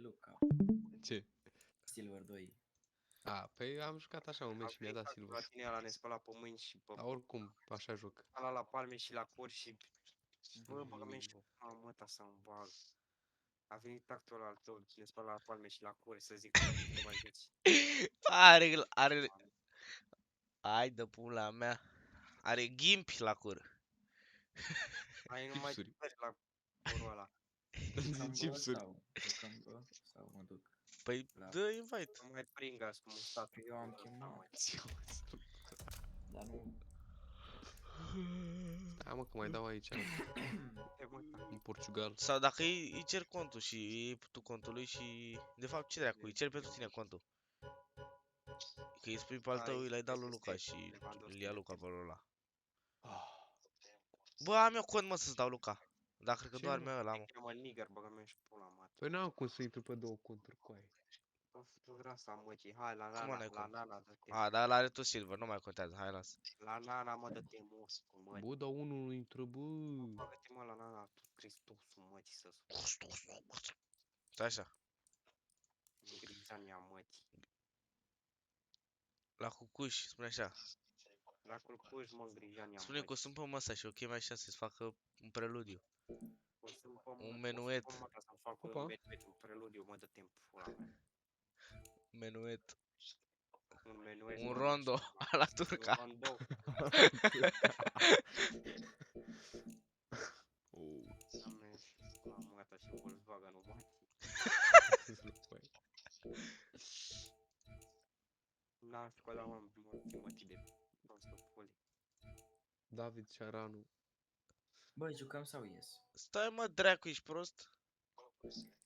Luca. Ce? Silver 2. A, păi am jucat așa un meci și mi-a dat La Silver. tine ăla ne spăla pe mâini și pe... Dar oricum, așa joc. Ala la palme și la cur și... Bă, băgă mea și... Mamă, ăsta să-mi bag. A venit actul ăla al tău, ne spăla la palme și la cur să zic că nu te mai joci. Are... Ai de pula mea. Are ghimpi la cur. Ai nu mai Chipsuri. mergi la curul ăla. Jucăm bă chipsuri. sau? Jucăm bă sau mă duc? Păi, La- dă invite. Nu mai pringas cu mustatul. Eu am chemat, dar nu... Hai mă că mai dau aici, în Portugal. Sau dacă îi cer contul și iei tu contul lui și... De fapt, ce dracu, îi cer pentru tine contul. Că îi spui pe al tău, l-ai dat lui Luca și îl ia Luca pe ăla. Bă, am eu cont, mă, să-ți dau Luca. Dar cred că Ce, doarme mă? ăla, mă. Mă nigger, băgă mea și pula mea. Păi n-am cum să intru pe două conturi cu aia. Bă, futura asta, mătii. Hai, la Cum Nana, n-ai la cum? Nana, dă-te. A, dar ăla are tot silver, nu mai contează, hai, las. La Nana, mă, dă-te muscu, mă. Bă, dar unul nu intră, bă. Bagă-te, mă, la Nana, tu Cristosul, mătii, să-ți Stai așa. Grizania, mătii. La cucuș, spune așa. La culcuș, mă, Grizania, Spune că o sunt pe măsa și o chem așa să-ți facă un preludiu. Un menuet. Să-mi fac un Opa. menuet, un preludiu, mă, dă-te în pula mea. Menuet. Un menuet. Un mă, rondo a la turca. Un rondo. Oh. Doamne, pula mea ta și Volkswagen-ul, mătii. N-am școala, mă, mătii de prostă puli. David Ciaranu. Bă, jucăm sau ies? Stai, mă, dracu, ești prost?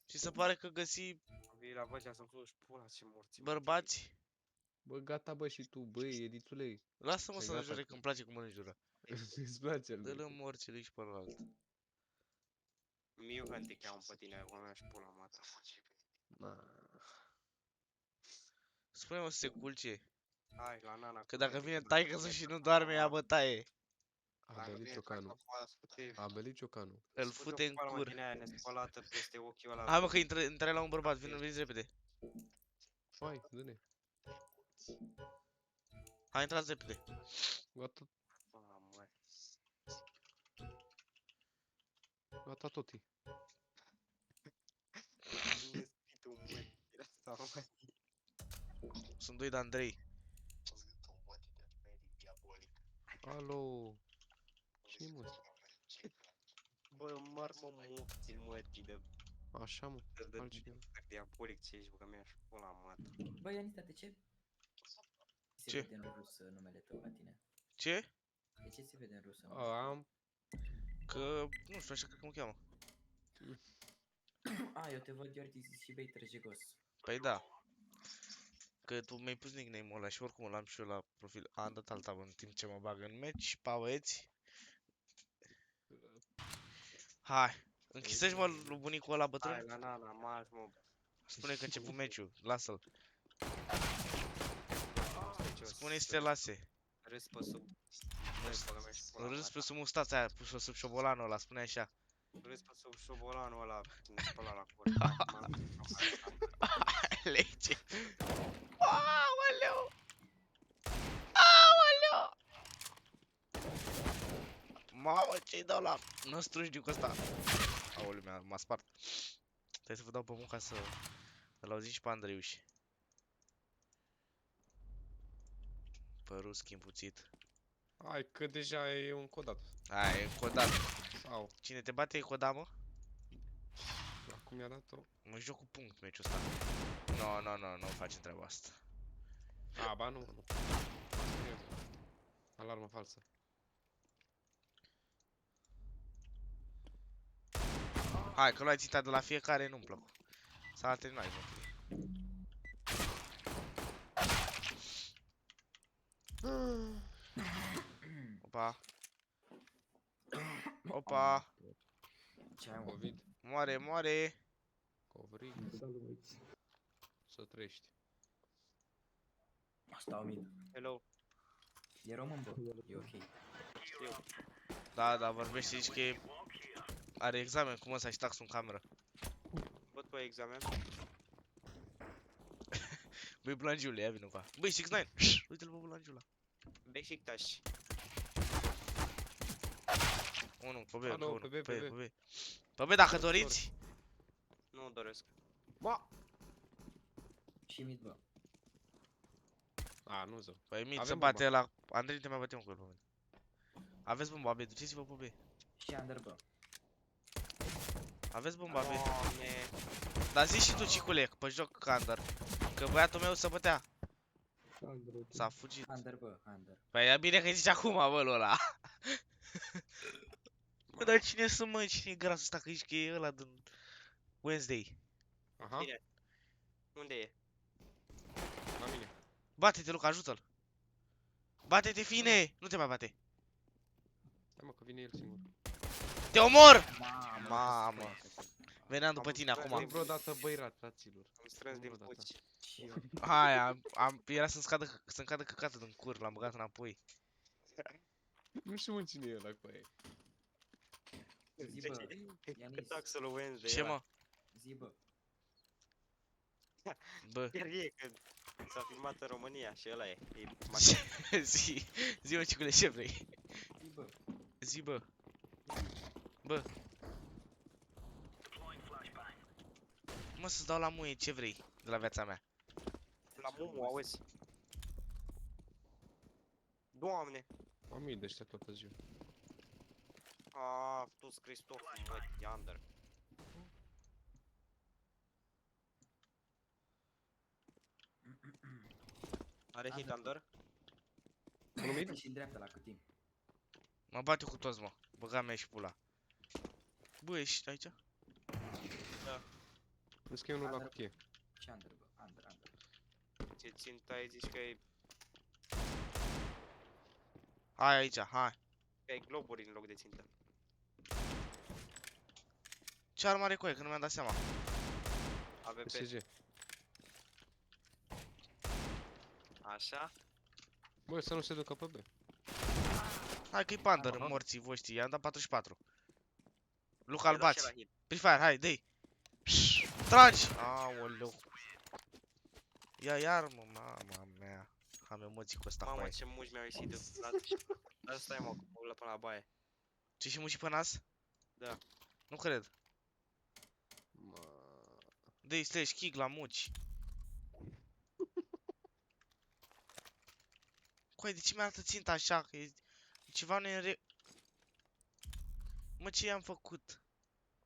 Și se pare că găsi Vii la vocea să-mi fluși pula și morți. bărbați? Bă, gata, bă, și tu, băi, editule. Lasă-mă E să-l gata. jure că îmi place cum mă înjură. Îți place el. Dă-l în morții lui și pe ălalt. Miu când te cheamă pe tine, acum mea și pula mea ta. Spune-mă să se culce. Hai, la Nana. Că dacă vine taică-să și nu doarme, ea bătaie. Abelit Ciocanu. Abelit Ciocanu. Îl fute în cur. Din aia nespălată peste ochii ăla. Hai, mă, că intră la un bărbat, veniți repede. Hai, dă-ne. Hai, intrați repede. Gata, Mamă. gata toti. Năspitul mătii. Asta, mă. Sunt doi de Andrei. Alo. Ce mă? Bă, măr mă mopții mătii de... Așa, mă. Altcineva. Diabolic ce ești, băga mea și pula mea ta. Bă, Ianita, de ce? Se Ce? vede în rusă numele tău la tine. Ce? De ce se vede în rusă numele tău? Am. Că, nu știu, așa cred că mă cheamă. A, eu te văd Iordi și bei trăjegos. Păi da. Că tu mi-ai pus nickname-ul ăla și oricum l-am și eu la profil. Am dat alta în timp ce mă bag în meci. Pa, băieți. Hai. Închisești, mă, lui bunicul ăla Hai, bătrân? la Nana, marș, mă. Spune că a început meciul. Lasă-l. Ce-o Spune-i să te lase. râs pe sub... Râs, băga mea și pula mea Râs pe ta. sub mustața aia, pus-o sub șobolanul ăla, spune așa. Râs pe sub șobolanul ăla, ne spăla la cur. Hai, Lege. Aoleu! Aoleu! Mamă, ce-i dau la năstrușniu cu ăsta? Aoleu, m-a spart. Trebuie să vă dau pe munca ca să îl auzim și pe Andreiuș. Părul schimpuțit. Hai, că deja e un codat. Hai, e codat. Sau, Cine te bate e codat, mă? acum mi-a dat-o. Mă joc cu punct meciul ăsta. Nu face treaba asta. A, ba nu, nu. Alarmă falsă. Hai, că luai ținta de la fiecare, nu-mi plac. S-a terminat, mă. Opa. Opa. Ce ai, mă? Covid. Moare, moare. Covrig. Să trăiești. Stau mid. hello. E român, bă. E ok. Știu. Da, vorbește, zici că are examen, cum ăsta și tax în cameră. Văd pe pe examen. Băi, Blangiule, ia vină cu a. Băi, 6ix9ine! Uite-l pe Blangiula. Beşiktaş. Unu, pe B, Alo, unu, pe B, pe pe B, B. pe B. Pe B dacă doriți. Nu doresc. Ba! Și mid, bă. A, nu zău. Păi mid Avem să bomba. bate la... Andrei, te mai batem cu el pe mine. Aveți bomba B, duceți-vă pe B. Și under, bă. Aveți bomba B. Doamne. Dar zici și tu, Cicule, pe joc Under. Că băiatul meu se bătea. S-a fugit. Under, bă, under. Păi e bine că zici acum, bă, ăla. Bă, dar cine sunt, mă? Cine e grasul ăsta? Că zici că e ăla din Wednesday. Aha, Bine. Unde e? la mine. Bate-te, Luca, ajută-l. Bate-te, fine! Nu te mai bate. Hai mă, că vine el singur. Te omor! Mamă. Mamă. Veneam după Am tine înțeles. acum. Nu vreodată băirat, fraților. Am strâns din Vreodată. puci. Hai, era să-mi cadă căcatul din cur, l-am băgat înapoi. Nu știu mă cine e ăla cu aia. Zi, bă. Ianis. Cât taxul lui Wednesday Ce, ăla. mă? Zi, bă. Bă, Chiar e că s-a filmat în România și ăla e. zi, mă, Cicule, ce vrei? Zi, bă. Zi, bă. Bă. Mă, să-ți dau la muie, ce vrei de la viața mea? La Mumu, auzi. Doamne. Am mii de ăștia toată ziua. Tu Cristof, mă, e under. Are hit under? Nu mid? Și în dreapta la câtim. Mă bate cu toți, mă. Băga mea și pula. Bă, ești aici? Vezi că e unul la cutie. Și under, bă. Under, under. Ce țintai zici că e, Hai aici, hai. că ai globuri în loc de țintă. Ce armă are cu aia, că nu mi-am dat seama. AVP. PSG. Așa? Bă, să nu se ducă pe B. Hai că-i Panther, Aha. morții voștri. I-am dat 44. Luca, I-a îl dat și bați. la hit. Free Fire, hai, dă-i. Tragi! Aoleu. Ia iar, mă, mama mea. Am emoții cu ăsta, Mamă, hai. ce muși mi-au ieșit de până. Dar stai mă, cu până la baie. Ce și muși pe nas? Da. Nu cred. Mă... Dă-i slash kick la muci. Coai, de ce mi arată ținta așa? Că e ceva nu e în re... Mă, ce i-am făcut?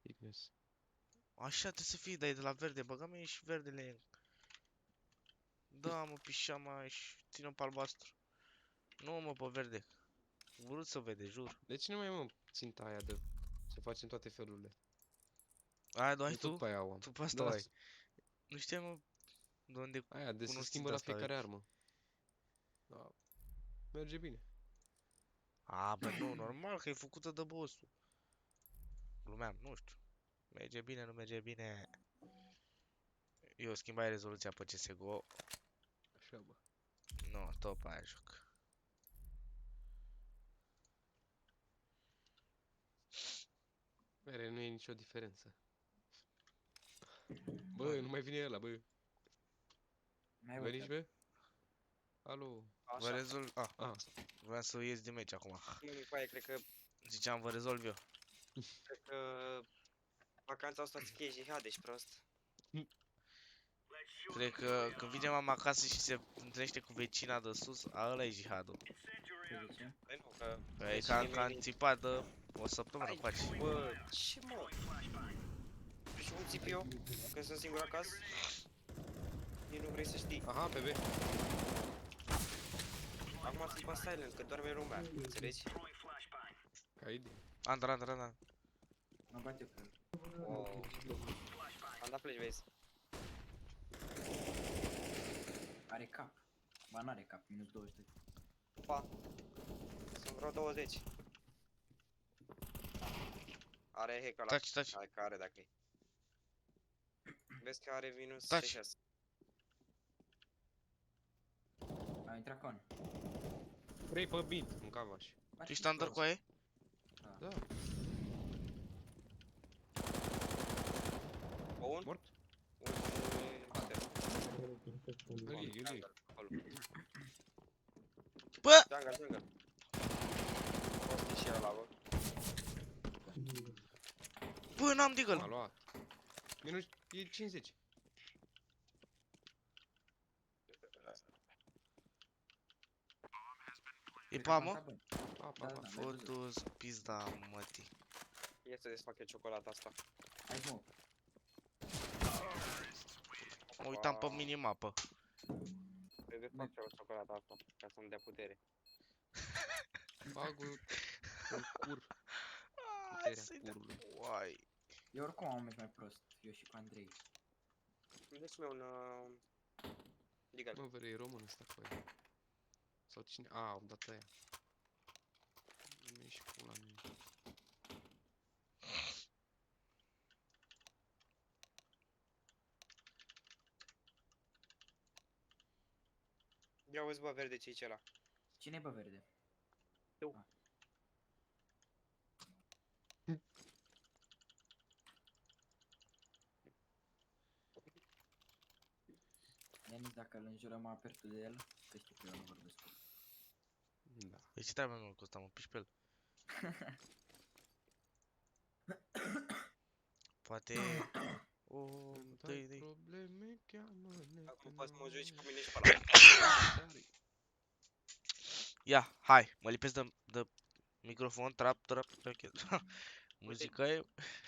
Ignis. Așa trebuie să fie, dar e de la verde. Băga-mi și verdele. Da, mă, pișama și ține-o pe albastru. Nu, mă, pe verde. Vrut să vede, jur. De ce nu mai mă ținta aia de... Se face în toate felurile. Aia doar Eu tot tu? pe aia o am. Tu pe asta Da, ai. Nu știam, mă, de unde... aia de se cunosc schimbă la ținta asta fiecare vechi. armă. Da. Merge bine. A, bă, nu, normal că e făcută de boss-ul. Glumeam, nu știu. Merge bine, nu merge bine. Eu schimbai rezoluția pe CSGO. Așa, bă. Nu, tot pe aia joc. Mere, nu e nicio diferență. Bă, nu mai vine ăla, bă. Mai Veniți, uite. bă? Alo. Vă Așa. rezolv... Ah, Ah, vreau să ies din meci acum. Nu mi paie, cred că Ziceam, vă rezolv eu. vacanța asta să fie jihad, ești prost. Cred că când vine mama acasă și se întâlnește cu vecina de sus, a ăla e jihadul. De ce? Păi nu, că... Că e vezi ca nimeni- țipat de o săptămână Hai, faci. Bă, ce mă? Și cum țip eu? Că sunt singur acasă? Nici nu vrei să știi. aha, pe B. Acum sunt pe silent, că doarme lumea, înțelegi? Ca idee. Andra. Mă bat eu, cred. Wow. Am dat flash, vezi? Are cap. Ba n-are cap, minus 22. Pa. Sunt vreo 20. Are hack ăla. Taci. Hai că are dacă e. Vezi că are minus Taci. 66. A intrat con. Vrei pe mid, un cavaș. Tu ești under cu aia? Da. O un? Mort? Bă! Jungle. Poate și ăla, bă. Bă, n-am M-a deagle. luat. Minus, e 50. E pamă? Pa, pa, Da, pa. da. Fotu-s pizda mătii. Ia să desfacă ciocolata asta. Hai mă. Mă uitam pe minimapă. Te desfac ciocolata asta, ca să-mi dea putere. Bagul în cur. Ai, Puterea să-i dă curului. Uai. Eu oricum am un meci mai prost. Eu și cu Andrei. Deci-mi un... Digal. Mă, vrei român ăsta cu aia. Sau cine? A, am dat aia. Nu ești pula mea. Ia uzi, bă, verde, ce-i ce ăla? Cine e bă verde? Eu. Ah. Denis, dacă îl înjurăm apertul de el, că știi că eu nu vorbesc cu el. Da. Păi ce treabă mă cu ăsta, mă piși pe el. Poate... O, Când dă-i, ai dă-i. probleme, cheamă-ne Acum pe poți să mă joci noi. cu mine și pe ăla. Ia, hai, mă lipesc de microfon, trap, ok. Muzica e...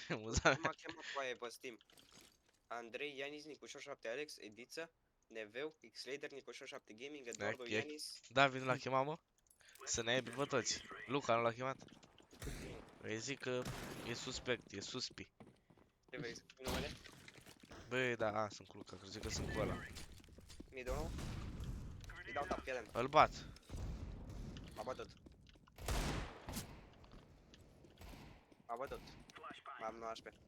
Muza Nu m-a chemat cu aia pe Steam. Andrei, Ianis, Nicușor 7, Alex, Ediță, Neveu, Xlader, Nicușor 7 Gaming, Eduardo, Ok. Ianis. David nu l-a chemat, mă? Să ne aibă pe toți. Luca nu l-a chemat? Îi zic că e suspect, e suspi. Ce vrei să spui numele? Băi, da, a, sunt cu Luca, crezi că sunt cu ăla. Mid 1. Îi dau tap, fii atent. Îl bat. A bătut. A bătut. Am 19.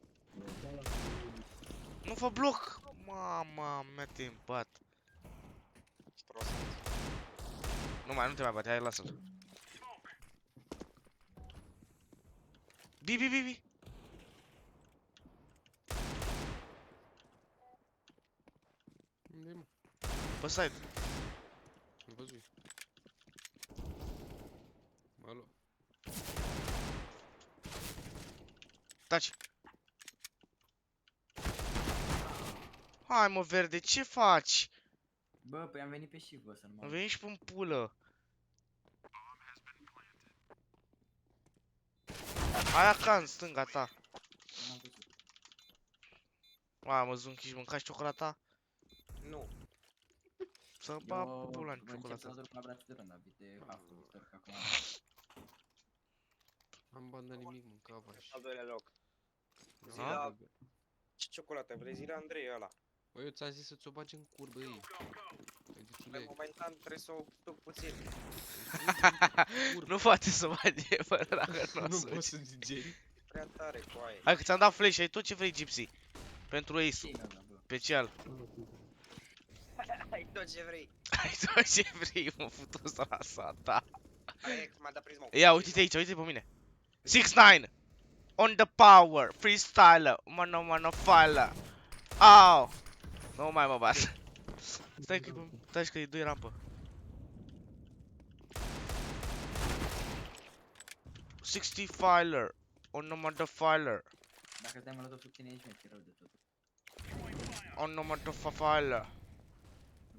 Nu fă bloc! Mama mea, te bat. Prost. Nu te mai bate, hai, lasă-l. Bi. Unde-i, mă? Pe side. Am văzut. M-a luat. Taci. Hai, mă, verde, ce faci? Bă, păi am venit pe shift, bă, să nu mă... Am venit și pe-n pulă. Aia ca în stânga ta. N-am văzut. Mamă, Zunchi, mâncați ciocolata? Nu. Să ba Eu pula în încep să ciocolata. mă duc la brațul de rând, David, de half-ul, sper că acum... Am bandă nimic, mâncava și... Al doilea loc. n-am Zila- băgat. Ce ciocolată vrei? Zi la Andrei ăla. Băi, eu ți-am zis să ți-o bagi în cur, băi. Pe Edițule, momentan trebuie să o tuc puțin. Nu poate să bage fără dacă nu o nu să poți să digeri. Prea tare cu aia. Hai că ți-am dat flash, ai tot ce vrei, Gypsy. Pentru Ace, Ce-i mea, bă? special. Ai tot ce vrei. Ai tot ce vrei, mă, futu la ta. Hai, m-a dat prismul. Ia, uite-te aici, uite pe mine. 6-9 on the power, freestyler, mano filer. Au! Nu mai mă bat. Stai că e 2 rampă. 60 filer, on the filer, Dacă te-ai mălătot sub tine, ești mai rău de tot. on the filer.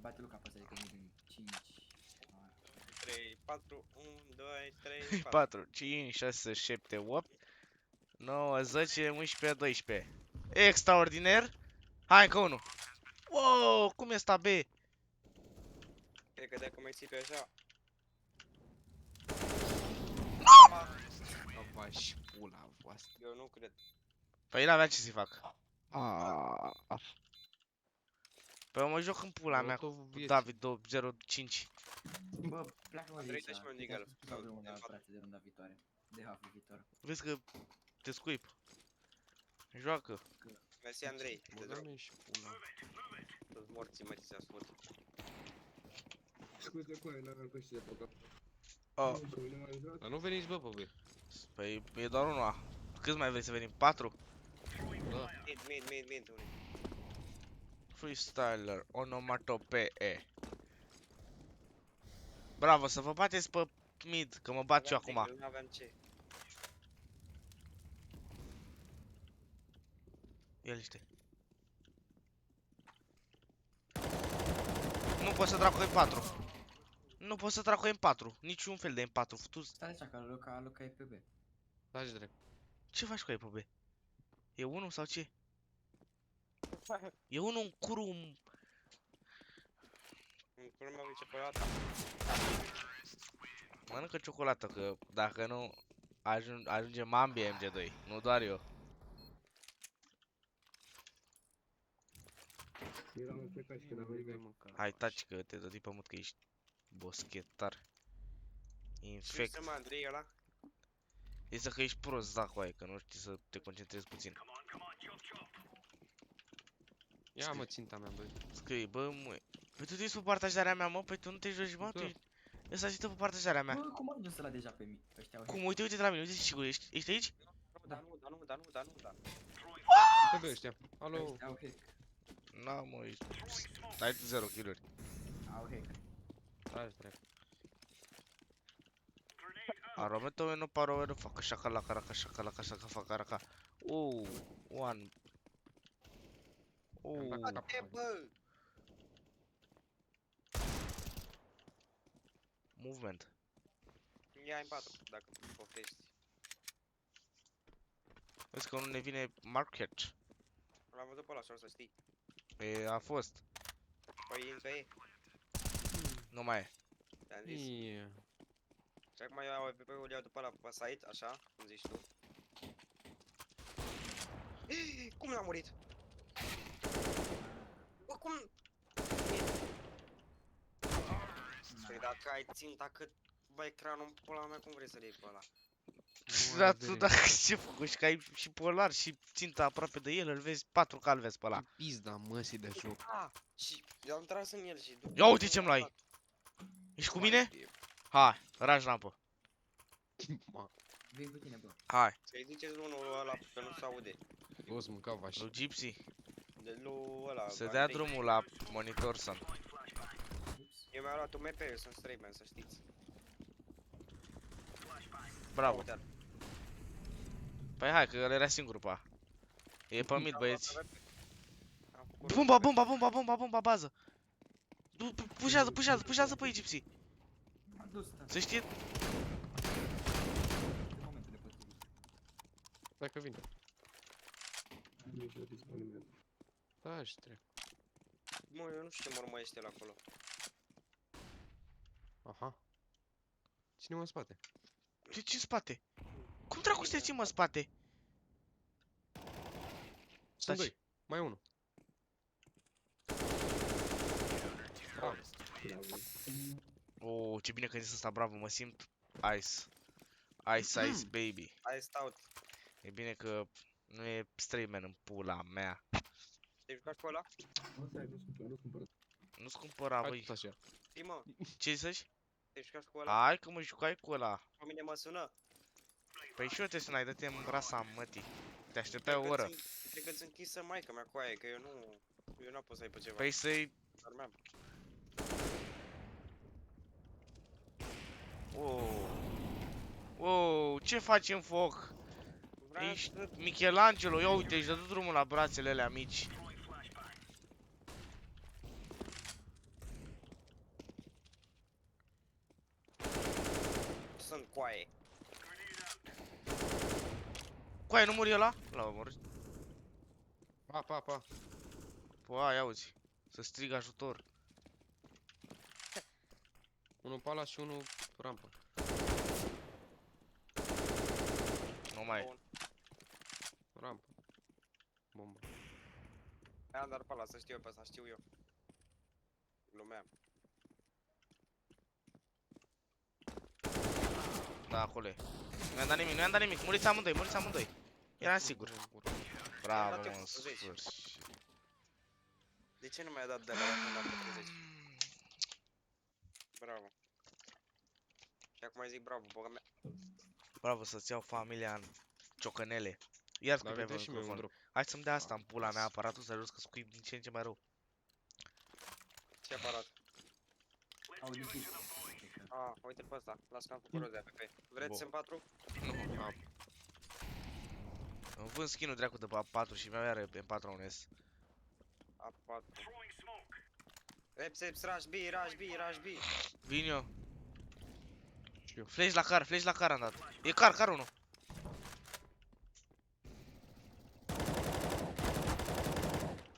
Bate Luca pe să zică 5... 3, 4, 1, 2, 3, 4. 4, 5, 6, 7, 8, 9, 10, 11, 12. Extraordinar. Hai încă unul. Wow, cum e ăsta B? Cred că dacă mai ții pe așa... Ava și pula voastră. Eu nu cred. Păi n-avea ce să fac. Aaaa. Păi mă joc în pula mea cu Molotovul vieții. David 205. Bă, pleacă mă de Andrei, aici. dă-și mă un Te digal. las să Sau spun la de fapt. brațe de runda viitoare. De half viitor. Vezi că te scuip. Joacă. Mersi, Andrei. Te Băga drog. mea și pula. Toți morții, mă, ți se ascult. Scuze, băi, n-aveam cum și de băgat. Oh. Nu mai intrat? Dar nu veniți, bă, pe B. Păi e doar unul. Câți mai vrei să venim? 4? Da. Mid. Freestyler, onomatopee. Bravo, să vă bateți pe mid, că mă bat eu acum. Nu aveam ce. Ia liniște. Nu pot să trag cu M4. Nu pot să trag cu M4. Niciun fel de M4. Futus. Stai așa, că Luca e pe B. Taci drept. Ce faci cu ei pe B? E unul sau ce? E unul în curul. În curul meu e ciocolată. Mănâncă ciocolată, că dacă nu ajunge Mambi MG2, nu doar eu. Eram în plecat și când am Nu vei venit. mânca. Hai taci că te dă pe mut că ești boschetar. Și Infect. să mă Andrei ăla? Este că ești prost, da, cu aia, că nu știi să te concentrezi puțin. Ia mă ținta mea, băi. Scrie, bă, măi. Păi tu te-ai pe partajarea mea, mă? Păi tu nu te joci, mă? Tu Da. ești... Ăsta zice pe partajarea mea. Bă, cum a ajuns ăla deja pe mine? Ăștia au Cum? Uite, uite de la mine, uite sigur, ești aici? Da. Pe băi ăștia. Alo. Ăștia au hack. Na, mă, ești... Ai 0 kill-uri. Au hack. Taci drept. Aromento no paro no facă șaca la caraca șaca la cașaca facă caraca. One. E, bă! Movement. Ia în 4, dacă poftești. Vezi că nu ne vine market. L-am văzut pe ăla, să știi. E, a fost. Păi încă e, Nu mai e. te-am zis. Ie. Și acum eu AWP-ul iau după ăla pe site, așa, cum zici tu. Cum l-a murit? Bă, cum? Păi dacă ai ținta cât bă ecranul în pula mea, cum vrei să-l iei pe ăla? Nu Da, are tu vedere. dacă ce făcut și că ai și polar și ținta aproape de el, îl vezi 4 cal vezi pe ăla. Pizda măsii de joc. Ah, și eu am tras în el și după... Ia uite ce-mi luai. Ești cu mine? Hai, ragi rampă. Ma, Vin cu tine, bă. Hai, Să-i ziceți unul ăla, că nu se aude. o să mâncau vași. lui Gypsy. De lui ăla, Să dea Andrei. drumul la monitor son. Eu mi-am luat un MP, eu sunt strayman, să știți. Bravo. Uite-l. Păi hai, că el era singur pe aia. E pe mid, Am băieți. luat AWP. Am făcut Bomba, AWP. bomba, bomba, bomba, bomba, bază. Pușează pe ei, Gypsy. M-a dus, tata. Să știe. De momentele potrivite. Dacă vine. Nu e disponibil. Taci drept. Mă, eu nu știu ce mă urmărește la acolo. Aha. Cine mă în spate? Ce în spate? Cum dracu să te ții, mă, în spate? Sunt Taci. doi. Mai unul. Bravo. Bravo. Oh, ce bine că ai zis asta, bravo, mă simt ice. Ice, baby. Hai, stout. E bine că nu e strayman în pula mea. Te jucați pe ăla? O să ai, nu cumpăr. Nu-ți cumpăra, Hai băi. tot așa. Fii, mă, Ce zici? te jucați cu ăla? Hai că mă jucai cu ăla. Pe mine mă sună. Păi și eu te sunai, dă-te în rasa mătii. Te așteptai o oră. Cred că-ți închisă maica mea cu aia, că eu nu... Eu n-am pus să-i pe ceva. Păi să-i... Dormeam. Oh. Oh, ce faci în foc? Vreau Ești să... Michelangelo, ia uite, își dă drumul la brațele alea mici. Sunt coaie. Coaie, nu muri ăla? L-a omorât. Pa. Păi, ia auzi. Să strig ajutor. Unul pala și unul rampă. Nu mai e. Bun. Rampă. Bombă. Am dar pe ăla, să știu eu pe ăsta, știu eu. Glumeam. Da, acolo e. Nu i-am dat nimic, muriți amândoi. Eram sigur. Bravo, dat eu mă, în 40. sfârșit. De ce nu mi-ai dat de la când am 40? Bravo. Și acum mai zic bravo, boga mea. Bravo să-ți iau familia în ciocănele. Iar Dar scuip pe uite și mie un microfon. drop. Hai să-mi dea asta în pula mea, aparatul serios, că scuip din ce în ce mai rău. Ce aparat? Au deschis. Ah, uite-l pe ăsta. Las că am făcut rost de APP. Vreți Bun. M4? Nu, am. Îmi vând skin-ul dracu de pe 4 și mi-a are M4-1S. A4. Eps, rush B, rush B, rush B. Vin eu. Știu. Flash la car am dat. E car 1.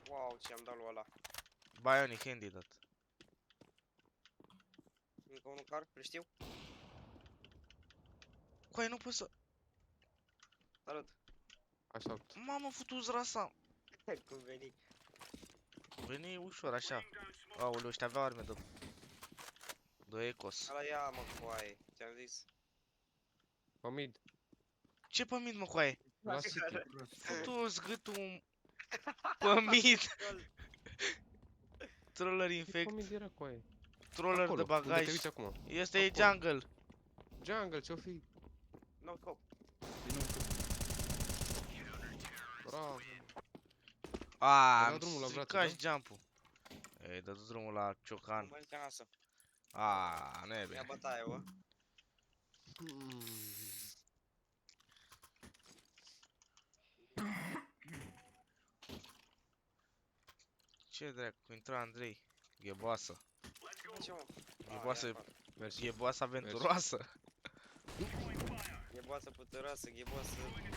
Wow, ce am dat lui ăla. Bionic handy dat. Încă unul car, îl știu. Coai, nu pot să... Salut. Aștept. Mamă, futu rasa. Cum veni? Veni ușor, așa. Aoleu, ăștia aveau arme de... De ecos. Ala ia, mă, coaie. Ți-am zis. Pe mid. Ce pe mid, mă, coaie? La City. Futu-ți gâtul... Pe mid. Troller Pe infect. mid era cu aia. Troller Acolo, de unde te bagaj. uiți acum. Este e Acolo. jungle. Jungle, ce-o fi? No scope. Bravo. Aaa, dat am drumul la brațe, stricat jump-ul. Ei, dă drumul la Nu ciocan. mai casă. Aaa, nu e Ia bine. bătaie, bă. Ce dracu, intra Andrei. Gheboasă. Ce, mă? Gheboasă, ia, fac. Mersi. gheboasă aventuroasă. Gheboasă puteroasă, gheboasă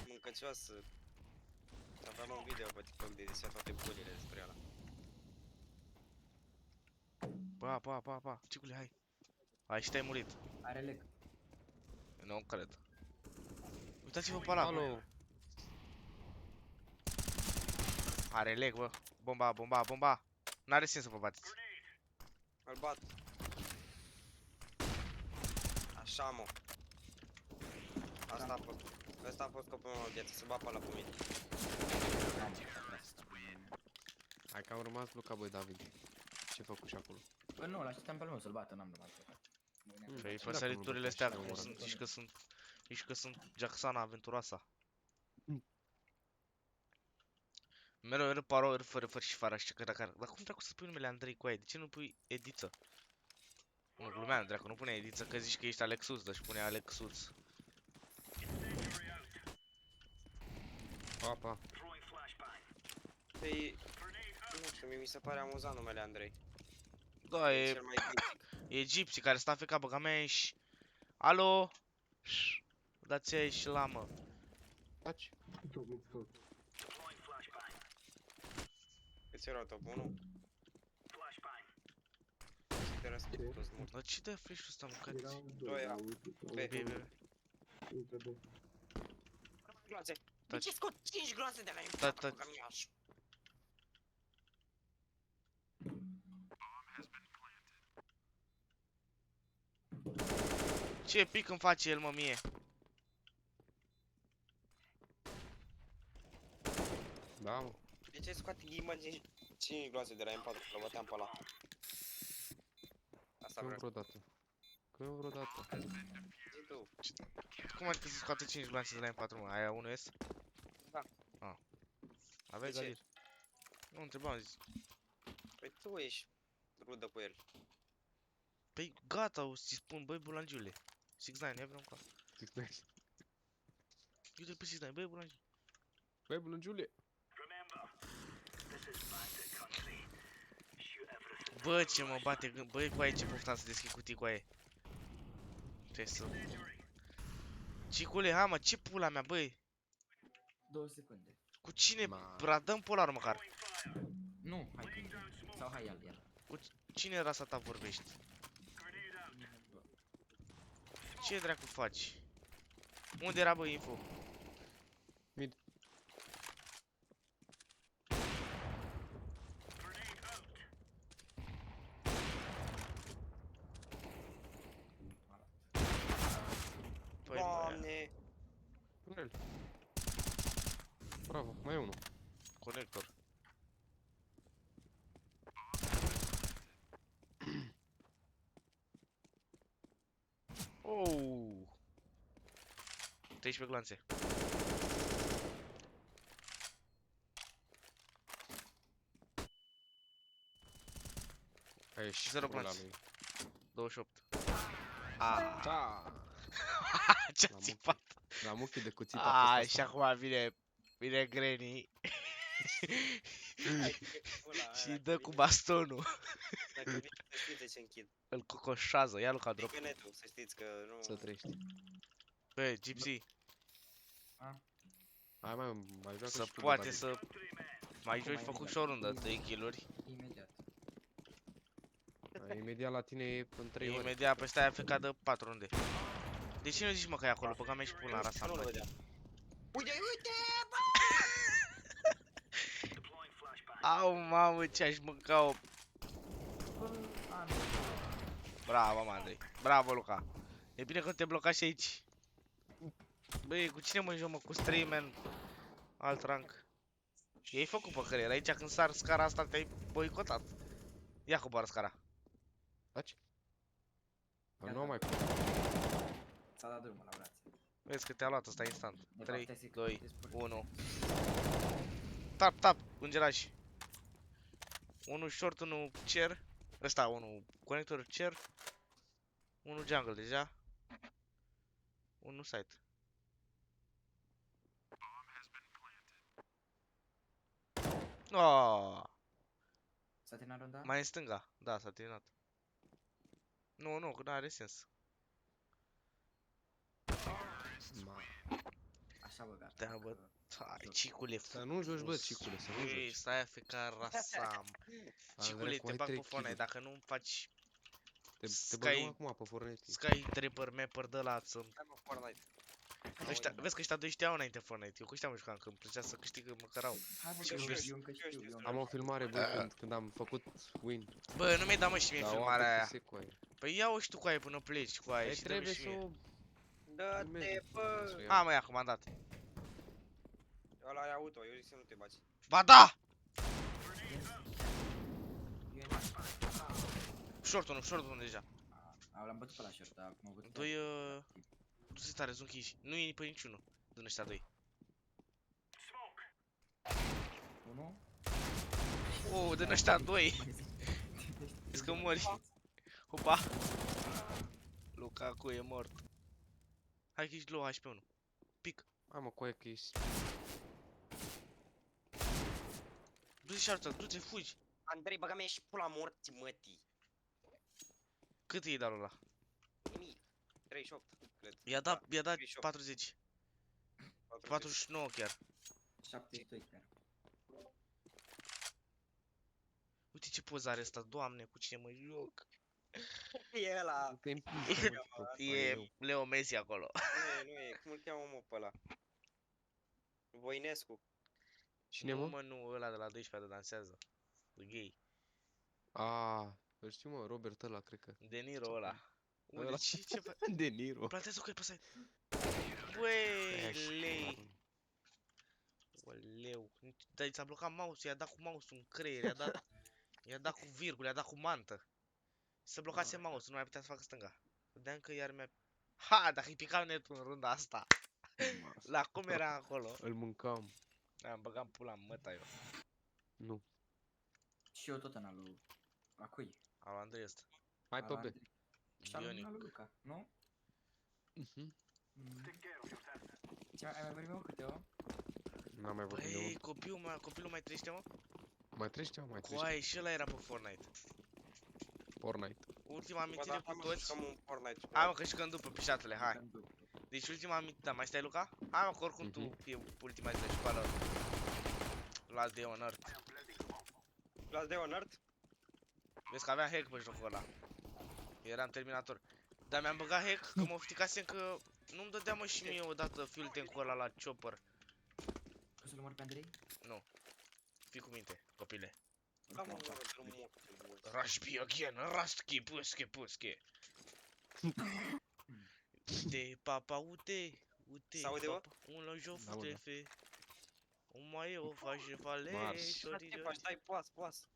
mâncăcioasă. Aveam un video pe TikTok de zisea toate bolile despre ăla. Pa. Cicule, hai. Hai și te-ai murit. Are leg. Nu cred. Uitați-vă pe ăla. Alo. Are leg, bă. Bomba. N-are sens să vă bateți. Îl bat. Așa, mă. Asta a fost. Ăsta a fost scopul meu în viață, să bat pe ăla pe mine. Hai că am rămas blocat, băi, David. Ce făcut și acolo? Bă, nu, l-așteptam pe lui să-l bată, n-am rămas pe Păi, Ce pe dacă săriturile nu astea, blocați cum și sunt, omoră? zici că sunt Jacksana aventuroasa. Mereu paro, fără și fara, știi că dacă... Dar cum dracu să pui numele Andrei cu aia? De ce nu pui Ediță? Nu, glumeam, dracu, nu pune Ediță, că zici că ești Alexuț, deci pune Alexuț. Pa. Păi, nu știu, mie mi se pare amuzant numele Andrei. Da, E e cel mai basic. Egipții care stă feca băga mea și... Alo? Dați aia și lamă. Taci. Top mid scout. Câți erau top 1? Te răspund toți mult. Dar ce dă flash-ul ăsta, mă, Erau care... doi, Doi, la a. ulti, Pe. Bebe. Între doi. Gloanțe! De Taci. ce scot 5 gloanțe de la Taci. impactul cu camiaș? Ce pic îmi face el, mă, mie? Da, mă. De ce scoate Ghiman 5 gloanțe de la impactul, că l băteam pe ăla? Asta Când vreau. vreodată. Zi tu. Cum adică să scoate 5 glanțe de la M4, mă? Aia 1S? Da. Ah. Aveai De ce? galir. Nu, întrebam, zis. Păi tu ești rudă cu el. Păi gata, o să-ți spun, băi, bulangiule. 6-9, ia vreau încă. Uite pe 6-9, băi, bulangiule. Băi, Blângiule. Bă, ce mă bate gând, băi, cu aia ce poftam să deschid cutii cu aia. Trebuie să... Cicule, hai mă, ce pula mea, băi? 2 secunde. Cu cine? Ma. Radăm polar măcar. Nu, hai că sau hai el. Cine rasa ta vorbești? Ce dracu faci? Unde era, bă, info? Mid. Păi, bă, Doamne! Tunel. Bravo, mai e unul. conector. Oh! 13 glanțe. Ai ieșit Zero pula glanțe. lui. 28. Ah, Da! ce-a L-am țipat. L-am ochii de cuțit a Ai, fost și asta. acum vine Granny Hai, e pula mea, și dacă dă cu vine- bastonul. Dacă vine, să știți de ce închid. Îl cocoșează, ia Luca drop. Strică netul, să știți că nu... Să trăiești. Băi, Gypsy, Hai mai joacă să și tu de poate bani. să mai Acum joci, mai făcut imediat. și o rundă, 3 kill-uri. Imediat. Imediat la tine e în 3 ore. Imediat pe stai AFK de 4 runde. De ce nu zici mă că e acolo? Băga mea și pula la rasa Nu-l mă. vedeam. Uite, uite! Au, mamă, ce-aș mânca-o. Bravo, mă, Andrei. Bravo, Luca. E bine că te bloca și aici. Băi, cu cine mă joc, mă? Cu Strayman. Alt rank. Și ai făcut pe carieră. Aici când sar scara asta te-ai boicotat. Ia coboară scara. Taci? Gata. Nu mai S-a dat drumul la brațe. Vezi că te-a luat ăsta instant. De 3, fapt, te 2, spun. 1. Tap, tap, îngeraș. Unul short, unul cer. Ăsta, unul conector cer. Unul jungle deja. Unul site. Oh, S-a terminat runda? mai în stânga. Da, s-a terminat. Nu, că n-are sens. Așa bă, gata. Da, bă. Hai, cicule, Să nu joci, bă, cicule, să nu Ei, joci. stai AFK, rasam. Cicule, te bag cu Fortnite, dacă nu faci Te Sky- băgăm acum pe Fortnite. Sky Trapper, Mapper de la să... Hai mă, Fortnite. Ăștia, vezi că ăștia doi știau înainte Fortnite, eu cu ăștia mă jucam, că îmi plăcea să câștig măcar au. Hai bă, Și că eu știu, știu, eu încă știu, eu încă Am o filmare, bă, când am făcut win. Bă, nu mi-ai dat mă și mie Dar o am filmarea pe aia. PC cu aia. Păi ia-o și tu cu aia până pleci cu aia Ei, și dă-mi trebuie și să mie. o Dă-te, filmezi, bă! să o iau. A, mă, ia, cum am dat. Ăla e auto, eu zic să nu te baci. Ba da! Short unul deja. L-am bătut pe la short, dar acum am bătut. Doi, nu se tare, sunt închiși. Nu e pe niciunul din ăștia doi. Unu? Din ăștia doi. Vezi că mori. Hopa. Lukaku e mort. Hai că ești low HP 1. Pic. Hai mă, cu aia că ești... Du-te și arătă, du-te, fugi. Andrei, băga mea și pula morții, mătii. Cât e darul ăla? Nimic. 38, cred. I-a dat 38. 40. 49 chiar. 72 chiar. Uite ce poza are asta, doamne, cu cine mă joc. E ăla. Te împingi, mă, E Leo Messi acolo. Nu e, cum îl cheamă mă pe ăla? Voinescu. Cine, Nu, mă? mă, nu, ăla de la 12 de dansează. E gay. Îl știu, mă, Robert ăla, cred că. De Niro ăla. Unde, Ăla. ce faci? De Niro. Plantează cu el pe site. Băi, lei. Oleu. Dar ți-a blocat mouse-ul, i-a dat cu mouse-ul în creier, i-a dat cu virgule, i-a dat cu mantă. Se blocase mouse-ul, nu mai putea să facă stânga. Vedeam că iar mi-a... Ha, dacă îi picam netul în runda asta. La cum era acolo? Îl mâncam. Am băgat pula în măta eu. Nu. Și eu tot în alu. La cui? Al Andrei ăsta. Hai pe Ala B. Andrei. Și al Ionic. lui Luca, nu? Mhm. Ce ai mai vorbit mă câteva? N-am mai vorbit de Băi, mult. copilul mai trăiește, mă? Mai trăiește, mă, mai trăiește. Coaie, și ăla era pe Fortnite. Fortnite. Ultima Bă, amintire dar cu hai mă, toți. jucăm un Fortnite. Hai mă, că jucăm după pișatele, hai. Deci ultima amintire, da, mai stai Luca? Hai mă, că oricum tu e ultima zi de școală. Last day on Earth. Las de Honor. Vezi că aveam hack pe jocul ăla. Eram Terminator. Dar mi-am băgat hack că mă ofticasem că nu-mi dădea mă și mie odată fuel tank-ul ăla la chopper. O să-l omor pe Andrei? Fii cu minte, copile. Da, mă, drumul. Rush be again, rastki, pusche. Uite, papa, uite. S-aude, bă? Papa, un la joc Da, mă, da. tefe. O mai eu face vale, Marș. Ce faci? Stai, poas.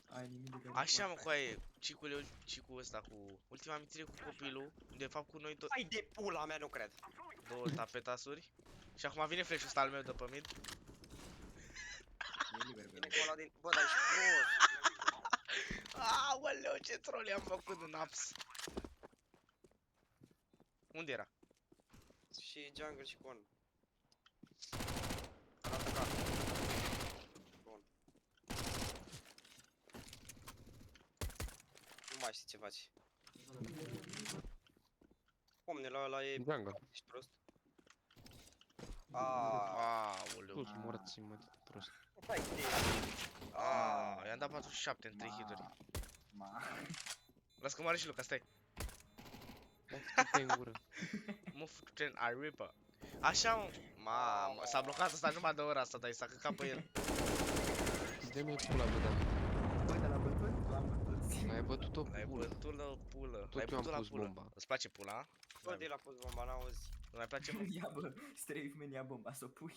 Ai nimic de care Așa mă, poate. coaie, cicul ăsta cu ultima amintire cu copilul, de fapt cu noi tot Hai de pula mea, nu cred. două tapetasuri. Și acum vine flash-ul ăsta al meu de pe mid. E liber pe Vine cu ăla din... Bă, dar ești prost. Aoleu, Aoleu, ce troll i-am făcut în aps. Unde era? Și jungle și con. L-a atacat. Bun. Nu mai știi ce faci. Omne, la ăla e... Jungle. Ești prost? Aaaa. Aoleu. Tu-ți morți, mă, de prost. Hai de... I-am dat 47 în 3 hituri. Ma. Las că moare și Luca, stai. Te în gură. Mă fut în Aripa. Așa, mă. Mamă, s-a blocat ăsta numai de ora asta, dar i s-a căcat pe el. Dă-mi pula, bă, David. Bă, de la bătut? L-am bătut. Ai bătut-o L-ai pulă. bătut la pulă. Tot L-ai eu am bătut la pus pulă. bomba. Îți place pula, a? Bă, de la pus bomba, n-auzi. Nu mai place, mă? Ia bă, Strafe Man, ia bomba, să o pui.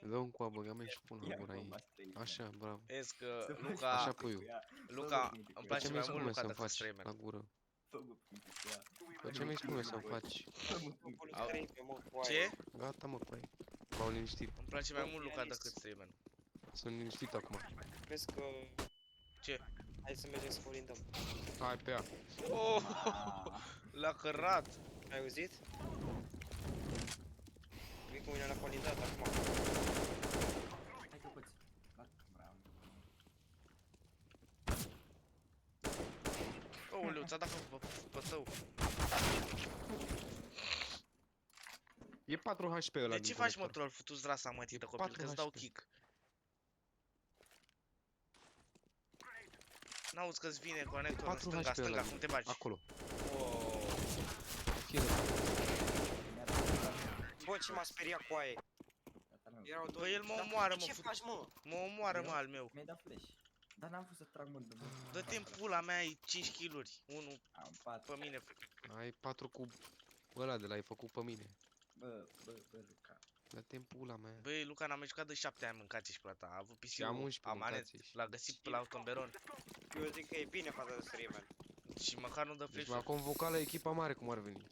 Dă-mi cu abă, mea și pula Ia în gura ei. bomba, Strafe Man. Așa, bravo. Vezi că Să faci Luca, Așa pute pui cu eu. ea. Luca, Fă-mă îmi pute place Ce mai mi-ai mult spune Luca să-mi decât faci Strayman. la gură? Fă-mă pute cu ea. Bă, ce mi-ai spune să-mi faci? Fă-mă pute. Acolo Au. trei pe mă, cu aia. Ce? Gata, mă, cu aia. M-au liniștit. Îmi place mai Bă, mult Luca realist. decât Strayman. Sunt liniștit acum. Vezi că... Ce? Hai să mergem să colindăm. Hai pe ea. Oh, Ma. l-a cărat. Ai auzit? Vii cu mine la colindat acum. Hai că poți. Bravo. Aoleu, ți-a dat pe tău. E 4 HP ăla De din ce faci, mă, conector. troll? Futu-ți rasa, mă, tită copil, 4 că-ți dau HP. kick. N-auzi că-ți vine conectorul în 4 stânga, HP ăla stânga, din- cum te bagi? Acolo. Oh. Fie de Bă, ce m-a speriat cu aia. Gata, meu. Erau doi. Bă, el mă Dar omoară, mă, Ce faci, mă? mă omoară, mă, al meu. Mi-ai dat flash. Dar n-am vrut să trag mult de mult. Dă-te-n pula mea, ai 5 kill-uri. Unul Am 4. pe mine. Ai 4 cu ăla de l-ai făcut pe mine. Bă, Luca. Dă-te în pula mea. Băi, Luca, n-am mai jucat de 7 ani mâncați și plata. A avut Și am PC-ul 11 amanet, mâncați și- l-a găsit pe la Tomberon. Eu zic că e bine față de Streamer. Și măcar nu dă Deci flash. m-a convocat la echipa mare cum ar veni.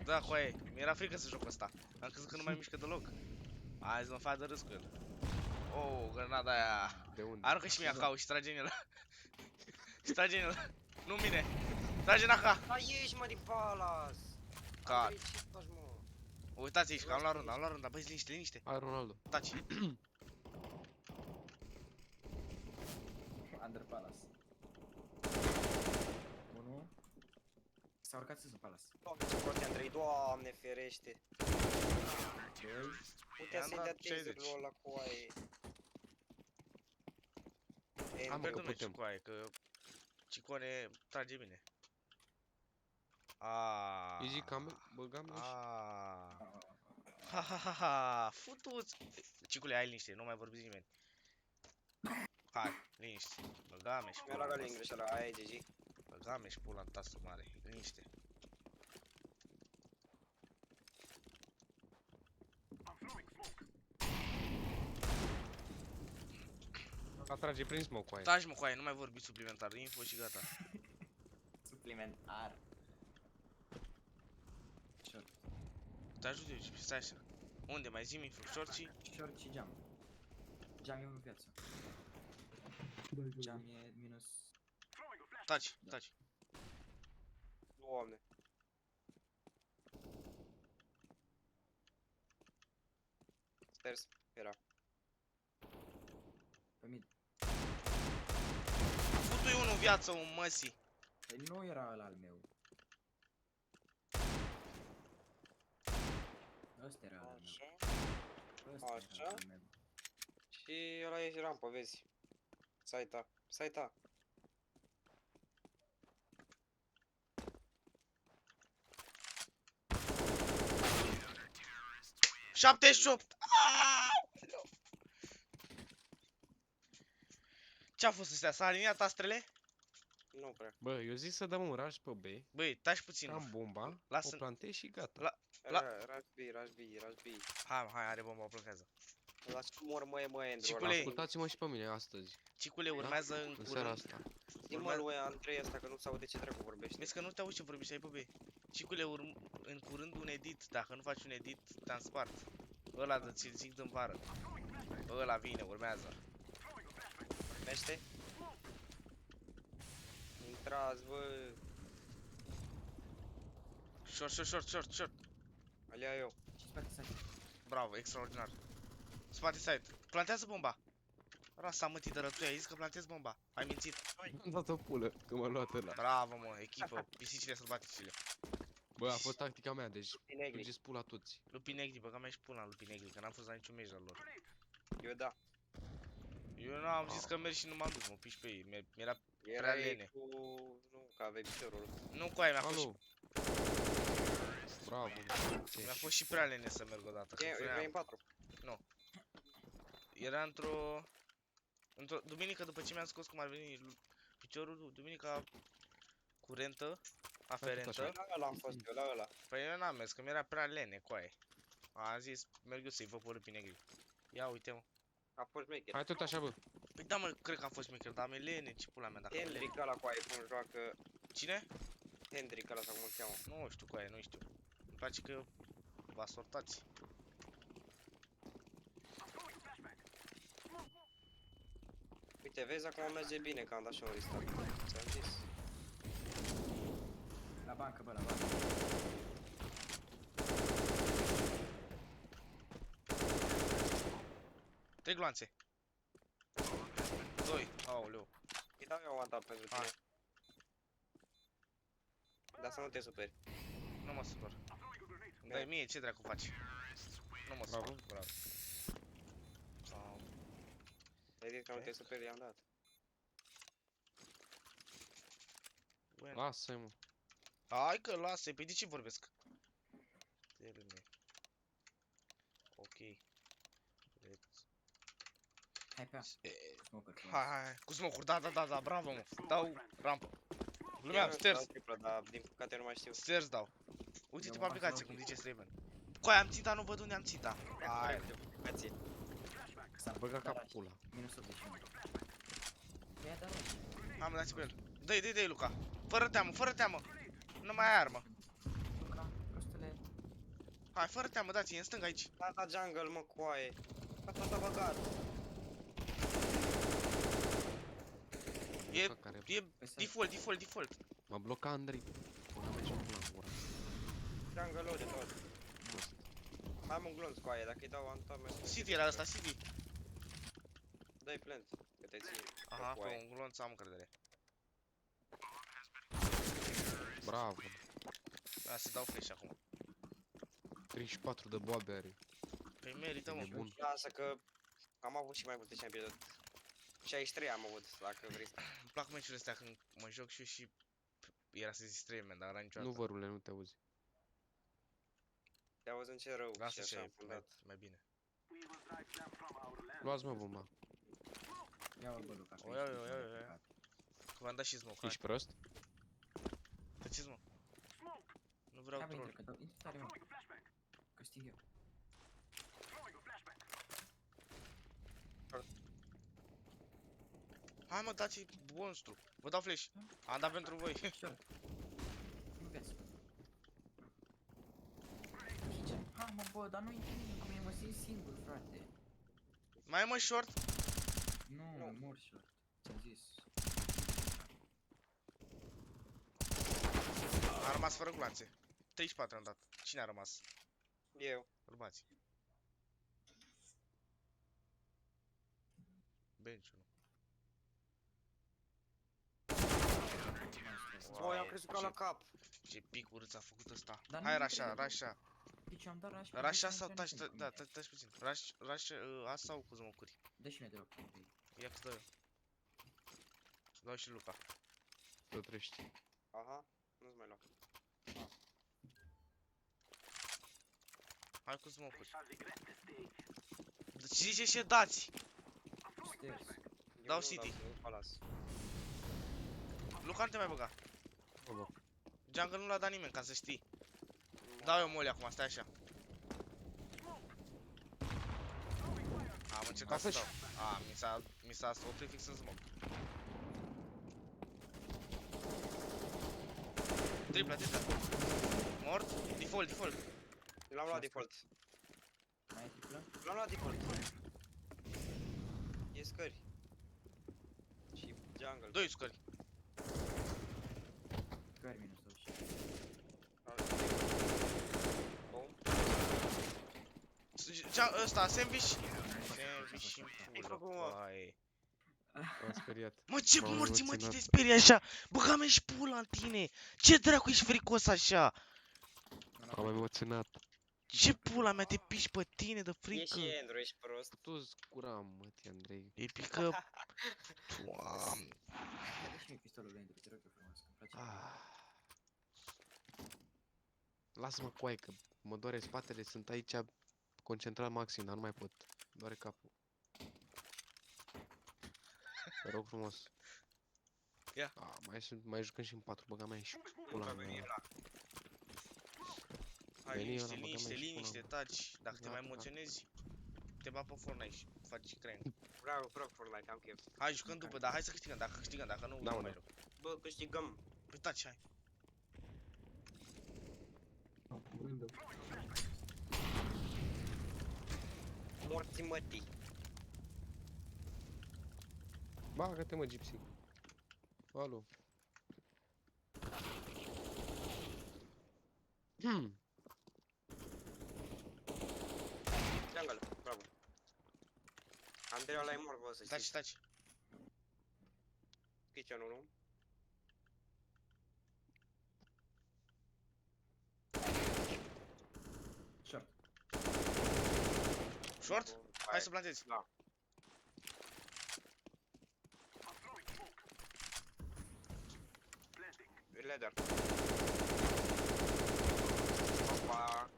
Da, coaie, mi-era frică să joc ăsta. Am crezut că nu mai mișcă deloc. Hai să mă fac de râs cu el. Oh, grenada aia. De unde? Aruncă și mie acau și trage în el. Și trage în el. Nu în mine. Trage în AK. Da, ieși, mă, din palas! Ca. Andrei, ce faci, mă? Uitați aici că am luat runda, băi, liniște, liniște. Hai Ronaldo. Taci. Under Palace. 1. S-a urcat sus în Palace. Doamne, ce prost e Andrei, Doamne ferește! 2. Putea I-am să-i dat dea 60. taser-ul ăla cu aia. Am Sper că că nu putem. cu aia, că Cicone trage bine. Aaaa. Easy camel, băgam și... Aaaa. Ha ha ha ha. Futu-ți. Cicule, ai liniște, nu mai vorbiți nimeni. Hai, liniște. Băgame și Mi-a pula luat în din tasă. greșeala, aia e GG. Băgame și pula în tasă mare. Liniște. Atrage prin smoke cu aia. Taci mă cu aia, nu mai vorbi suplimentar. Info și gata. Suplimentar. Short. Te ajut eu, stai așa. Unde? Mai zi-mi info. Short și... Short și jam. Jam e în viață. Jam e minus... Taci, taci. Doamne. Stairs, era. Pe mid. Futu-i unul în viață, un măsii. Păi nu era ăla al meu. Ăsta era al meu. Așa. Ăsta Așa. era al meu. Și ăla e rampă, vezi. Saita, saita. ...78! Ce-a fost astea? S-a aliniat astrele? Nu prea. Bă, eu zic să dăm un rush pe B, Băi, taci puțin. am bomba, Lasă- o plantez și gata. La- La- Rush B, rush B, rush B. Hai, are bomba, o blochează. Lași cum mor mă, Andrew Cicule, ăla. Ascultați-mă și pe mine astăzi, Cicule, urmează în în seara curând. asta. Zi-mă lui Andrei ăsta că nu se aude ce dracu vorbește. Vezi că nu te auzi ce vorbești, ai pe B. Cicule, în curând un edit. Dacă nu faci un edit, te-am spart. Ăla de ți-l zic din vară. Ăla vine, urmează. Mește? Tras, bă. Short. Îl iau eu. Și spate să Bravo, extraordinar. Spate side. Plantează bomba. Rasa mătii de rătui, ai zis că plantezi bomba. Ai mințit. Am dat o pulă, că m-a luat ăla. Bravo, mă, echipă. Pisicile sălbaticile. Bă, a fost tactica mea, deci Negri. mergeți pula toți. Lupii negri, băga mea și pula în lupii negri, că n-am fost la niciun meci al lor. Eu da. Eu n-am zis că merg și nu m-am dus, mă piși pe ei. Mi-era Era lene. cu... Nu, că aveai piciorul. Nu cu aia, mi-a fost și, Alo. Bravo, mi-a fost și prea lene să merg odată. Că E spuneam, în 4. era într-o duminică după ce mi-am scos cum ar veni piciorul, duminica curentă, aferentă. așa. La ăla am fost eu, la ăla. Păi eu n-am mers, că mi-era prea lene cu aia. Am zis, merg eu să-i văd pe lupii negri. Ia uite, mă. A fost maker. Hai tot așa, bă. Păi da, mă, cred că am fost mică, dar mi-e lene, ce pula mea dacă am lene. Hendrik ăla cu aia, cum joacă... Cine? Hendrik ăla sau cum îl cheamă. Nu știu cu aia, nu știu. Îmi place că vă asortați. Uite, vezi, acum merge bine că am dat și un restart. Ți-am zis. la bancă, bă, la bancă. Trei gloanțe. 2. Aoleu. Îi dau eu one tap pentru tine. Hai. Dar să nu te superi. Nu mă supăr. Îmi dai mie, ce dracu faci? Nu mă supăr. Bravo. Ai zis că nu te superi, i-am dat. Bueno. Lasă-i, mă. Hai că lasă-i, păi de ce vorbesc? Termine. Ok. Let's... Hai pe A. E, Smoker. hai, cu smoke-uri, da, bravo, mă. Dau rampă. Glumeam, Eu nu stairs, dau triplă, dar din păcate nu mai știu. stairs dau. Uite-te pe Eu aplicație, m-am cum zice Straven. Coi, am ținta, nu văd unde am ținta. Hai, Ați. S-a Băga dar cap așa. pula. Minus 81. Ia, dar nu. am dat pe el. Dă-i, Luca. Fără teamă. Nu mai ai armă. Luca, prostule. Hai, fără teamă, dați-i, în stânga aici. Da, jungle, mă, coaie. Asta s-a băgat. E, Bă, care... e Păi să- default. M-a blocat Andrei. Pula mea, ce pula în gura. Jungle de tot. Am un glonț coaie, dacă îi dau one tap, merge. City era ăsta, City. Dă-i plant, că te ții. Aha, coaie. pe un glonț am încredere. Bravo. Da, să dau flash acum. 34 de boabe are. Păi merită, mă. Nebun. Lasă că am avut și mai multe champion. 63 am avut, dacă vrei. Îmi plac meciurile astea când mă joc și eu și era să zic Straven, dar era Nu, niciodată. vărule, nu te auzi. Te auzi în ce rău Lasă și ce așa e am fundat. mai bine. Luați, mă, bomba. Ia-o, bă, Luca. că O iau, ești iau. păcat. Că v-am dat și smoke, hai. Ești prost? Tăciți, mă. Nu vreau Hai, bă, troll. intră, că dau. Intră tare, mă. Câștig eu. Hai, mă, dați-i monstru. Vă dau flash. Am dat pentru voi. Short. Nu vezi. Kitchen. Ha, mă, bă, dar nu intră nimeni cu mine, mă simt singur, frate. Mai e, mă, short. Nu, mor short. Ți-am zis. A rămas fără gloanțe. 34 am dat. Cine a rămas? Eu. Bărbații. Bench-ul. Băi, am crezut ca la cap. Ce pic urât a făcut ăsta. Dar Hai, nu Rasha, trebuie. Rasha. Deci am dat rush. Rasha sau taci, da, taci puțin. Rasha, A sau cu zmocuri. Dă și mie de rog. Ia că dă. Dau și Luca. Să trești. Aha, nu-ți mai lua. Hai cu zmocuri. Deci zice și dați. Stairs. Eu Dau nu City. nu palas. Luca, nu te mai băga. Bă, bă. Jungle nu l-a dat nimeni, ca să știi. Dau eu molly acum, stai așa. Am încercat să dau. Mi s-a oprit fix în smoke. Tripla. Mort? Default. L-am luat default. Mai e triplă? L-am luat default. E scări. Și jungle. 2 scări. Care minus 20. Bom. Ăsta, sandwich. Sandwich în Ce-ai pulă, făcut, mă? coaie. M-am speriat. Mă, ce M-am morții, mă, emoționat. te sperii așa? Băga-mi și pula în tine! Ce dracu ești fricos așa? M-am emoționat. Ce pula mea te piși pe tine de E frică? și Andrew, ești prost. Tu-ți cura, mătii, Andrei. E pică... Doamne. Dă și mie pistolul lui Andrew, te rog eu frumos, că-mi place. Ah. Lasă-mă coaie că mă doare spatele, sunt aici concentrat maxim, dar nu mai pot. Doare capul. Te rog frumos. Ia. Mai jucăm și în 4, băga mea și pula Va mea. veni ăla. Hai, Veni liniște, ăla, băga liniște, mea și liniște, pula taci. Dacă te mai Gata, emoționezi, te bat pe Fortnite și faci crank. Vreau Fortnite, am chef. Hai, jucăm după, dar hai să câștigăm, dacă câștigăm, dacă nu, Da, nu mă, mai da. joc. Bă, câștigăm. Păi taci, hai. Window. Morții mătii. Bagă-te mă, Gypsy. Alo. Jungle, bravo. Andrei ăla e mort, bă, să Taci, știți. taci. Kitchen-ul, nu? Short. Short? Bă, Hai să plantezi. Da. Ladder. Opa.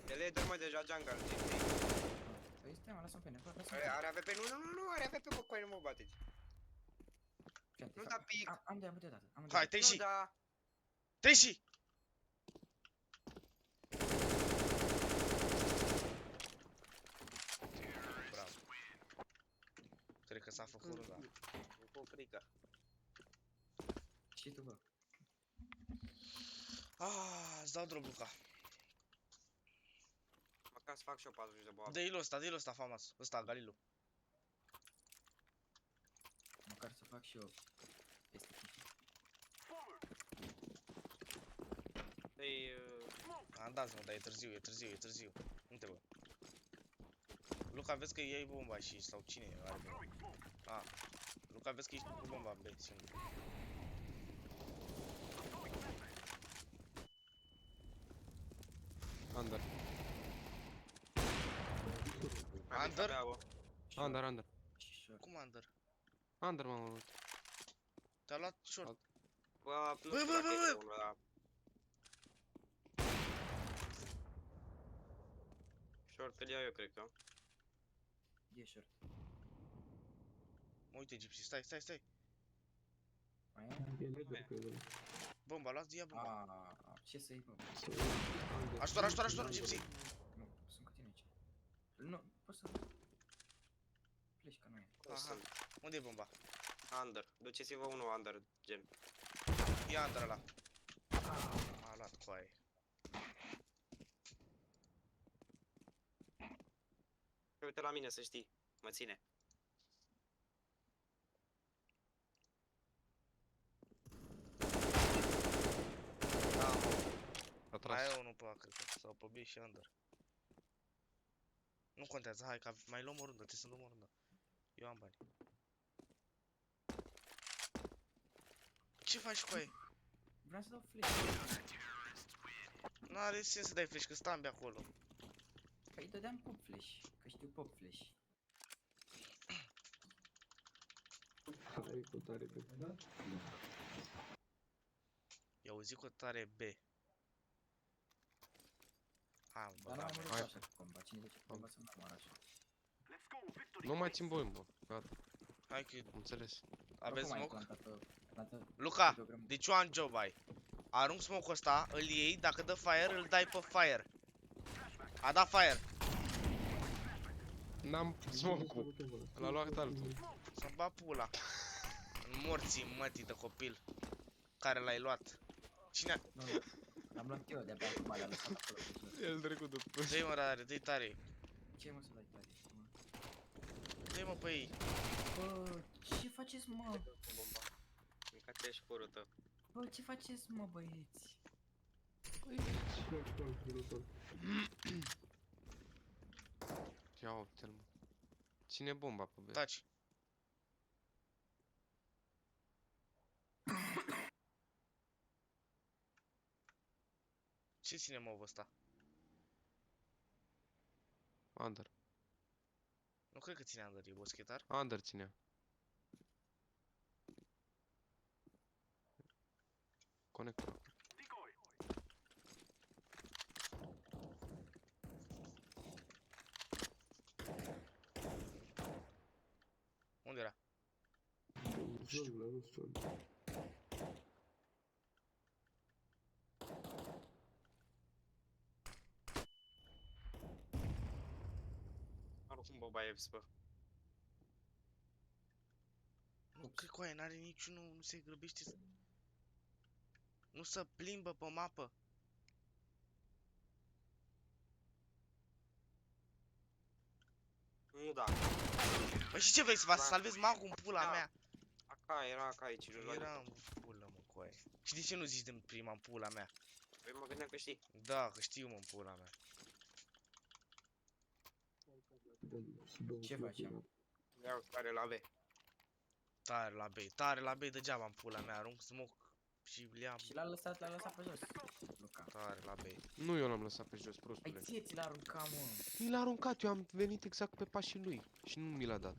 E ladder, mă, deja jungle. Păi stai, mă, lasă-mă pe mine, lasă-mă pe Are AVP, nu, are AVP, bă, coaie, nu mă bateți. mine. Nu da pic. Am de deodată, am de Hai, deodată. Teși, Nu da. Teși! Bravo. Cred că s-a făcut runda. Îmi pun frică. Și tu, bă. Ah, îți dau drop, Luca. Măcar să fac și eu 40 de boabe. Dă-i-l ăsta famas. Ăsta, Galilu. Măcar să fac și eu peste 15. Ei, Am dat, mă, dar e târziu. Nu te bă. Luca, vezi că iei bomba și sau cine are bomba? Ah. Luca, vezi că ești cu bomba în B, singur. Under. Under? Under. Și short. Cum under? Under, mamă. Te-a luat short. Bă, nu Bă, știu bă, dacă bă, e bă. unul, dar... Short îl iau eu, cred că. E short. Mă, uite, Gypsy, stai. Mai e? E ladder pe el. Bomba, luați, ia bomba. Ce să iei, bă? Ajutor, Gypsy. Nu, sunt cu tine aici. Nu, poți să... Pleci, că nu e. Cum Aha. sunt? Unde e bomba? Under. Duceți-vă unul under, gem. Ia under ăla. A luat coaie. Uite la mine, să știi. Mă ține. Da, mă. A tras. Mai e unul pe A, cred că. Sau pe B și under. Nu contează, hai, că mai luăm o rundă, trebuie să luăm o rundă. Eu am bani. Ce faci cu ei? Vreau să dau flash. N-are sens să dai flash, că stă ambii acolo. Păi dădeam pop flash, că știu pop flash. Hai cu tare pe da? I-au auzit cu tare B. Hai, mă, Dar n-am băga vrut Hai. așa cu comba, cine zice cu comba să nu mă așa. Nu mai țin bombă. Gata, Hai că am înțeles. aveți Oricum ai smoke? plantat Luca, pe o grămadă. deci eu am job ai. Arunc smoke-ul ăsta, îl iei, dacă dă fire, îl dai pe fire. A dat fire. N-am smoke-ul. L-a luat altul. Să-mi bat pula. În morții mătii de copil. Care l-ai luat. Cine a... Nu, l-am luat eu de-abia acum, l-am lăsat acolo pe jos. El trecut de pe Dă-i mă tare, dă-i tare. Ce mă să dai tare? Dă-i mă pe ei. Bă, ce faceți, mă? Cu bomba. Încă treci curul tău. Bă, ce faceți, mă, băieți? Crack, brutal. Ia uite-l, mă. Ține bomba pe B. Taci. Ce ține mă ăsta? Under. Nu cred că ține under, e boschetar. Under ținea. Conector. Unde era? Jos, la sol. Oricum, bă, Baevs, bă. Nu cred că aia n-are niciunul, nu se grăbește să... Nu se plimbă pe mapă. Nu da. Păi și ce vrei să vă Da. salvezi magul în pula Da. mea? Era acá aici, jur. Era în pulă, mă, coaie. Și de ce nu zici din prima în pula mea? Păi mă gândeam că știi. Da, că știu, mă, în pula mea. Ce facem? Iau care la B. Tare la B degeaba în pula mea, arunc smoke și le-am Și l-a lăsat pe jos. Luca. tare la B. Nu, eu l-am lăsat pe jos, Ai prostule. ție ți l-a aruncat, mă. Mi l-a aruncat, eu am venit exact pe pașii lui. Și nu mi l-a dat.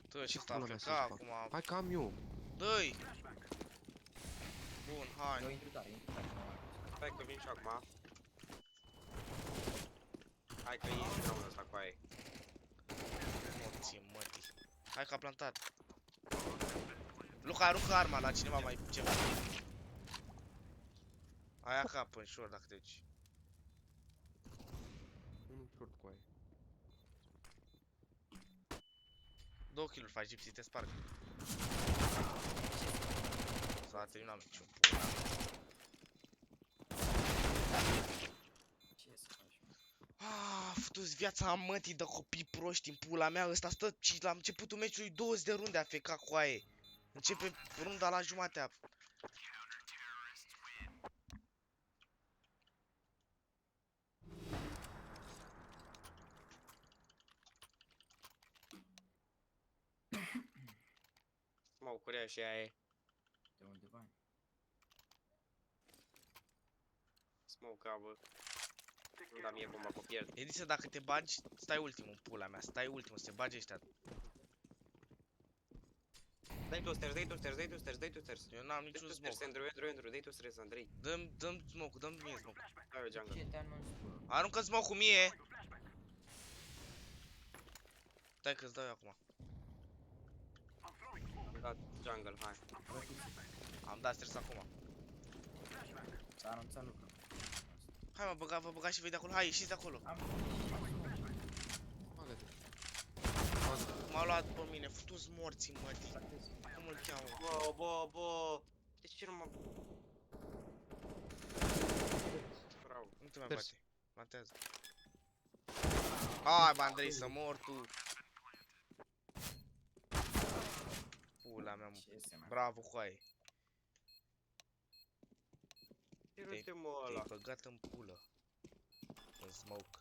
Dă, și ăsta a pula mea plecat să-ți acum. Hai că am eu. Dă-i! Bun, hai. Eu intru tare, intru tare. Stai că vin și acum. Hai că ești drumul ăsta cu aia. Morții, mătii. Hai că a plantat. Luca, aruncă arma la cineva mai ceva. Aia cap în short dacă te duci. Unul short cu aia. 2 kill-uri faci, Gypsy, te sparg. S-a terminat meciul. Ce să faci, mă? Ah, futu-ți viața a mătii de copii proști în pula mea. Ăsta stă și la începutul meciului 20 de runde a fecat cu aie. Începe runda la jumatea. Smoke-uri și aia e. De undeva. Smoke-a, bă. Nu da mie bomba pe pierd. Ediță, dacă te bagi, stai ultimul în pula mea. Stai ultimul, să te bagi ăștia. Dai tu stairs, dai tu stairs, dai tu stairs, dai tu stairs. Eu n-am Dai niciun tu stairs, smoke. Andrew, dai tu stairs, Andrei. Dăm smoke, dăm mie smoke. Hai, o jungle. Ce te anunț, bă? Aruncă smoke-ul mie! Stai că-ți dau eu acum. Am dat jungle, hai. Am dat stres acum. S-a anunțat Luca. Hai mă, vă băgați și voi de acolo. Hai, ieșiți de acolo. Am Bagă-te. M-a luat pe mine, futu-ți morții, mătii. Cum îl cheamă? Bă. De ce nu mă... Bravo. Nu te mai Ters. bate. Plantează. Hai, bă, Andrei, să mor tu. Pula mea, mă. ce se mai... Bravo, coaie. Ține-te mă Te-ai ăla. băgat în pulă. În smoke.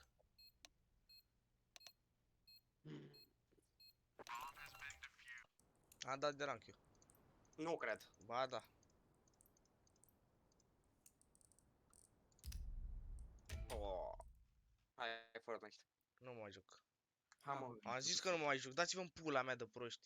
Am dat de rank eu. Nu cred. Ba da. Oh. Hai, Fortnite. Nu mă mai joc. Ha, mă. Am zis că nu mă mai joc. Dați-vă în pula mea de proști.